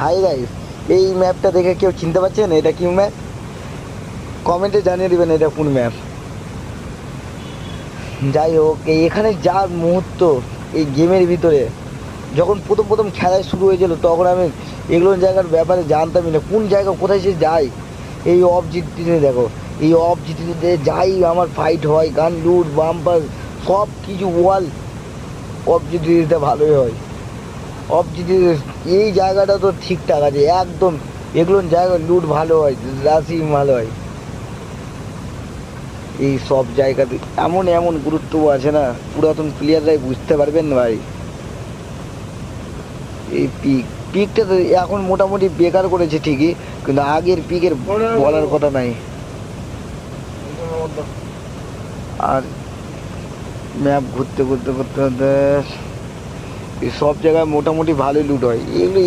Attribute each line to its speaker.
Speaker 1: Hi guys, এই ম্যাপটা দেখে কেউ চিনতে পারছেন এটা কি ম্যাপ? কমেন্টে জানিয়ে দিবেন এটা কোন ম্যাপ। যাই হোক, এখানে যা মুহূর্ত এই গেমের ভিতরে, যখন প্রথম প্রথম খেলায় শুরু হয়েছিল তখন আমি এগুলো জায়গার ব্যাপারে জানতামই না, কোন জায়গা কোথায় সে যায়। এই অফ জিটিতে দেখো, এই অফ জিটিতে যাই আমার ফাইট হয়, গান লুট বাম্পার সব কিছু ওয়াল অফ জিটিতে ভালোই হয়। অফ জিটি এই জায়গাটা তো ঠিকঠাক আছে একদম, এগুলো জায়গা লুট ভালো হয়, রাশি ভালো হয়। এই সব জায়গাতে এমন এমন গুরুত্ব আছে না, পুরাতন প্লেয়াররাই বুঝতে পারবেন না ভাই। এই পিকটা তো এখন মোটামুটি বেকার করেছে ঠিকই, কিন্তু আগের পিকের বলার কথা নাই। আর ম্যাপ ঘুরতে ঘুরতে ঘুরতে ঘুরতে এই সব জায়গায় মোটামুটি ভালোই লুট হয় এগুলো।